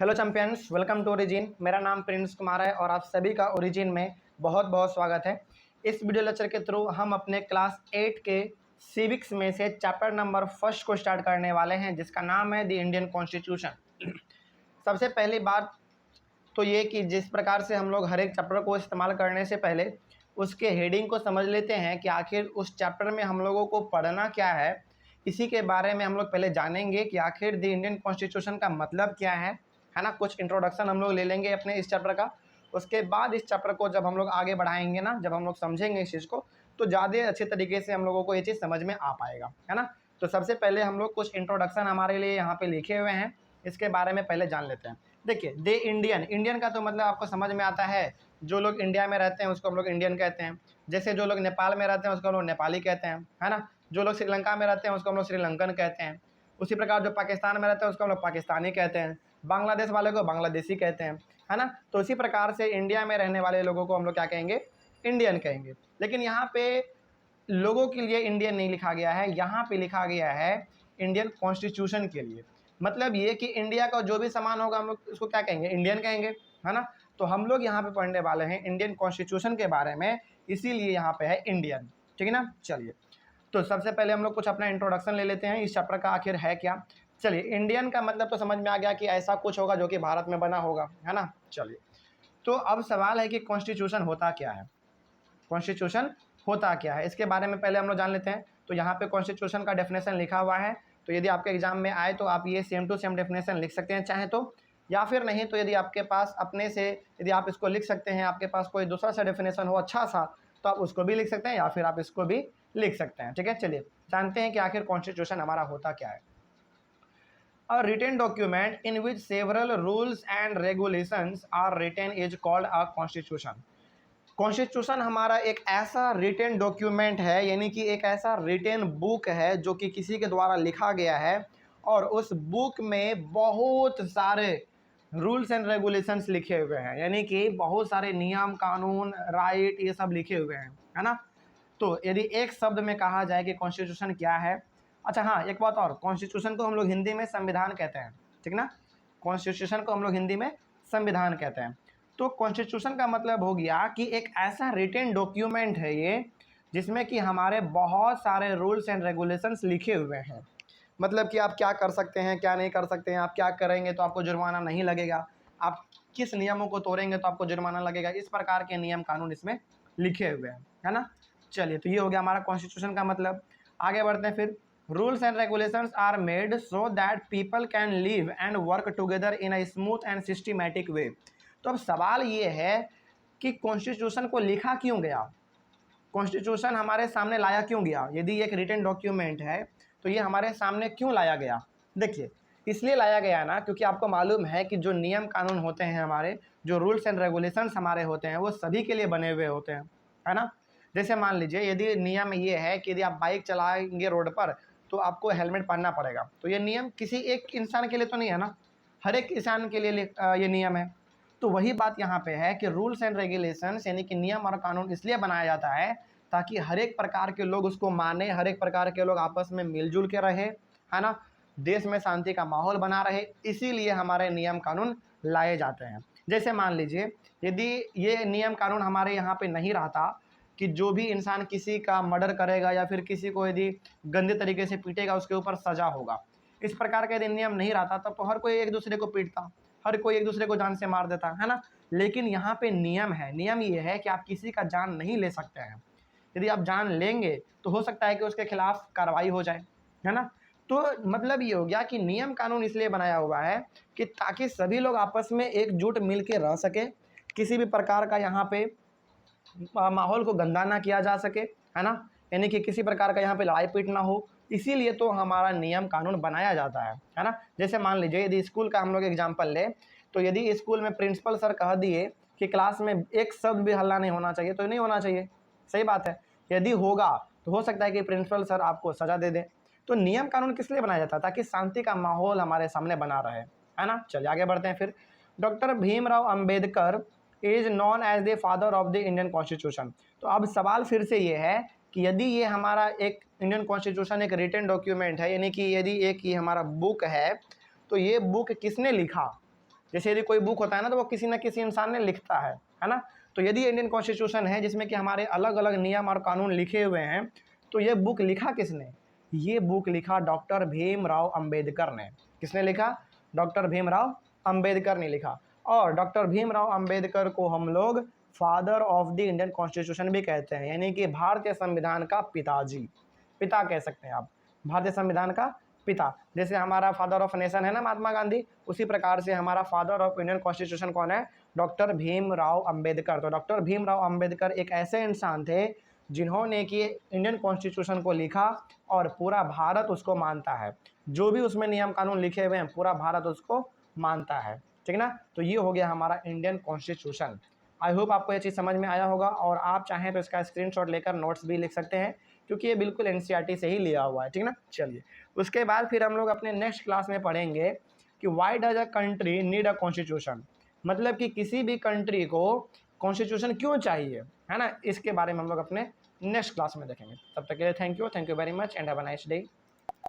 Hello champions, welcome to origin. मेरा नाम Prince Kumar है और आप सभी का ओरिजिन में बहुत बहुत स्वागत है। इस वीडियो लेक्चर के थ्रू हम अपने क्लास 8 के सिविक्स में से चैप्टर नंबर फर्स्ट को स्टार्ट करने वाले हैं, जिसका नाम है द इंडियन कॉन्स्टिट्यूशन। सबसे पहली बात तो ये कि जिस प्रकार से हम लोग हर एक चैप्टर को इस्तेमाल करने से पहले उसके हेडिंग को समझ लेते हैं कि आखिर उस चैप्टर में हम लोगों को पढ़ना क्या है। इसी के बारे में हम लोग पहले जानेंगे कि आखिर द इंडियन कॉन्स्टिट्यूशन का मतलब क्या है ना। कुछ इंट्रोडक्शन हम लोग ले लेंगे अपने इस चैप्टर का। उसके बाद इस चैप्टर को जब हम लोग आगे बढ़ाएंगे ना, जब हम लोग समझेंगे इस चीज़ को, तो ज़्यादा अच्छे तरीके से हम लोगों को ये चीज़ समझ में आ पाएगा, है ना। तो सबसे पहले हम लोग कुछ इंट्रोडक्शन हमारे लिए यहाँ पे लिखे हुए हैं, इसके बारे में पहले जान लेते हैं। देखिए, द इंडियन का तो मतलब आपको समझ में आता है, जो लोग इंडिया में रहते हैं उसको हम लोग इंडियन कहते हैं। जैसे जो लोग नेपाल में रहते हैं उसको हम लोग नेपाली कहते हैं, है ना। जो लोग श्रीलंका में रहते हैं उसको हम लोग श्रीलंकन कहते हैं। उसी प्रकार जो पाकिस्तान में रहते हैं उसको हम लोग पाकिस्तानी कहते हैं। बांग्लादेश वाले को बांग्लादेशी कहते हैं, है ना। तो इसी प्रकार से इंडिया में रहने वाले लोगों को हम लोग क्या कहेंगे, इंडियन कहेंगे। लेकिन यहाँ पे लोगों के लिए इंडियन नहीं लिखा गया है, यहाँ पे लिखा गया है इंडियन कॉन्स्टिट्यूशन के लिए। मतलब ये कि इंडिया का जो भी सामान होगा हम लोग उसको क्या कहेंगे, इंडियन कहेंगे, है ना। तो हम लोग यहाँ पे पढ़ने वाले हैं इंडियन कॉन्स्टिट्यूशन के बारे में, इसीलिए यहाँ पे है इंडियन, ठीक है ना। चलिए, तो सबसे पहले हम लोग कुछ अपना इंट्रोडक्शन ले लेते हैं इस चैप्टर का आखिर है क्या। चलिए, इंडियन का मतलब तो समझ में आ गया कि ऐसा कुछ होगा जो कि भारत में बना होगा, है ना। चलिए, तो अब सवाल है कि कॉन्स्टिट्यूशन होता क्या है। कॉन्स्टिट्यूशन होता क्या है, इसके बारे में पहले हम लोग जान लेते हैं। तो यहाँ पे कॉन्स्टिट्यूशन का डेफिनेशन लिखा हुआ है, तो यदि आपके एग्जाम में आए तो आप ये सेम टू सेम डेफिनेशन लिख सकते हैं चाहे तो, या फिर नहीं तो यदि आपके पास अपने से यदि आप इसको लिख सकते हैं, आपके पास कोई दूसरा सा डेफिनेशन हो अच्छा सा, तो आप उसको भी लिख सकते हैं या फिर आप इसको भी लिख सकते हैं, ठीक है। चलिए जानते हैं कि आखिर कॉन्स्टिट्यूशन हमारा होता क्या है। A written document in which several rules and regulations are written is called a constitution. Constitution हमारा एक ऐसा रिटेन डॉक्यूमेंट है, यानी कि एक ऐसा रिटेन बुक है जो कि किसी के द्वारा लिखा गया है, और उस बुक में बहुत सारे रूल्स एंड रेगुलेशंस लिखे हुए हैं, यानी कि बहुत सारे नियम कानून राइट ये सब लिखे हुए हैं, है ना। तो यदि एक शब्द में कहा जाए कि कॉन्स्टिट्यूशन क्या है, अच्छा हाँ, एक बात और, कॉन्स्टिट्यूशन को हम लोग हिंदी में संविधान कहते हैं, ठीक ना। कॉन्स्टिट्यूशन को हम लोग हिंदी में संविधान कहते हैं। तो कॉन्स्टिट्यूशन का मतलब हो गया कि एक ऐसा रिटेन डॉक्यूमेंट है ये, जिसमें कि हमारे बहुत सारे रूल्स एंड रेगुलेशंस लिखे हुए हैं। मतलब कि आप क्या कर सकते हैं, क्या नहीं कर सकते हैं, आप क्या करेंगे तो आपको जुर्माना नहीं लगेगा, आप किस नियमों को तोड़ेंगे तो आपको जुर्माना लगेगा, इस प्रकार के नियम कानून इसमें लिखे हुए हैं, है ना। चलिए, तो ये हो गया हमारा कॉन्स्टिट्यूशन का मतलब। आगे बढ़ते हैं फिर। Rules and regulations are made so that people can live and work together in a smooth and systematic way. तो अब सवाल ये है कि कॉन्स्टिट्यूशन को लिखा क्यों गया, कॉन्स्टिट्यूशन हमारे सामने लाया क्यों गया। यदि ये एक रिटन डॉक्यूमेंट है तो ये हमारे सामने क्यों लाया गया। देखिए, इसलिए लाया गया ना, क्योंकि आपको मालूम है कि जो नियम कानून होते हैं हमारे, जो रूल्स एंड रेगुलेशंस हमारे होते हैं, वो सभी के लिए बने हुए होते हैं, है ना। जैसे मान लीजिए, यदि नियम ये है कि यदि आप बाइक चलाएंगे रोड पर तो आपको हेलमेट पहनना पड़ेगा, तो ये नियम किसी एक इंसान के लिए तो नहीं है ना, हर एक इंसान के लिए ये नियम है। तो वही बात यहाँ पे है कि रूल्स एंड रेगुलेशंस यानी कि नियम और कानून इसलिए बनाया जाता है ताकि हर एक प्रकार के लोग उसको माने, हर एक प्रकार के लोग आपस में मिलजुल के रहे, है ना, देश में शांति का माहौल बना रहे, इसीलिए हमारे नियम कानून लाए जाते हैं। जैसे मान लीजिए, यदि ये नियम कानून हमारे यहाँ पे नहीं रहता कि जो भी इंसान किसी का मर्डर करेगा या फिर किसी को यदि गंदे तरीके से पीटेगा उसके ऊपर सजा होगा, इस प्रकार का यदि नियम नहीं रहता तब तो हर कोई एक दूसरे को पीटता, हर कोई एक दूसरे को जान से मार देता, है ना। लेकिन यहाँ पे नियम है, नियम ये है कि आप किसी का जान नहीं ले सकते हैं। यदि आप जान लेंगे तो हो सकता है कि उसके खिलाफ कार्रवाई हो जाए, है ना। तो मतलब ये हो गया कि नियम कानून इसलिए बनाया हुआ है कि ताकि सभी लोग आपस में एकजुट मिल के रह सके, किसी भी प्रकार का यहाँ पे माहौल को गंदा ना किया जा सके, है ना, यानी कि किसी प्रकार का यहाँ पे लड़ाई पीट ना हो, इसीलिए तो हमारा नियम कानून बनाया जाता है ना। जैसे मान लीजिए, यदि स्कूल का हम लोग एग्जाम्पल ले, तो यदि स्कूल में प्रिंसिपल सर कह दिए कि क्लास में एक शब्द भी हल्ला नहीं होना चाहिए, तो नहीं होना चाहिए, सही बात है। यदि होगा तो हो सकता है कि प्रिंसिपल सर आपको सजा दे दें। तो नियम कानून किस लिए बनाया जाता है, ताकि शांति का माहौल हमारे सामने बना रहे, है ना। चलिए आगे बढ़ते हैं फिर। Doctor Bhimrao Ambedkar is known as the father of the Indian constitution. तो अब सवाल फिर से ये है कि यदि ये हमारा एक इंडियन कॉन्स्टिट्यूशन एक रिटन डॉक्यूमेंट है, यानी कि यदि एक ये हमारा बुक है, तो ये बुक किसने लिखा, जैसे यदि कोई बुक होता है ना तो वो किसी न किसी इंसान ने लिखता है ना। तो यदि इंडियन कॉन्स्टिट्यूशन है जिसमें कि हमारे अलग अलग नियम और कानून लिखे हुए हैं, तो ये बुक लिखा किसने? ये बुक लिखा डॉक्टर भीमराव अंबेडकर ने। किसने लिखा? डॉक्टर भीमराव अंबेडकर ने लिखा। और डॉक्टर भीमराव अंबेडकर को हम लोग father of the Indian constitution भी कहते हैं, यानी कि भारतीय संविधान का पिताजी, पिता कह सकते हैं आप, भारतीय संविधान का पिता। जैसे हमारा फादर ऑफ नेशन है ना महात्मा गांधी, उसी प्रकार से हमारा फादर ऑफ इंडियन कॉन्स्टिट्यूशन कौन है? डॉक्टर भीमराव अंबेडकर। तो डॉक्टर भीमराव अंबेडकर एक ऐसे इंसान थे जिन्होंने कि इंडियन कॉन्स्टिट्यूशन को लिखा और पूरा भारत उसको मानता है। जो भी उसमें नियम कानून लिखे हुए हैं पूरा भारत उसको मानता है, ठीक ना। तो ये हो गया हमारा इंडियन कॉन्स्टिट्यूशन। आई होप आपको ये चीज़ समझ में आया होगा, और आप चाहें तो इसका स्क्रीनशॉट लेकर नोट्स भी लिख सकते हैं, क्योंकि ये बिल्कुल एनसीईआरटी से ही लिया हुआ है, ठीक ना। चलिए, उसके बाद फिर हम लोग अपने नेक्स्ट क्लास में पढ़ेंगे कि why does a country need a constitution, मतलब कि किसी भी कंट्री को कॉन्स्टिट्यूशन क्यों चाहिए, है ना। इसके बारे में हम लोग अपने नेक्स्ट क्लास में देखेंगे। तब तक के लिए thank you very much and have a nice day.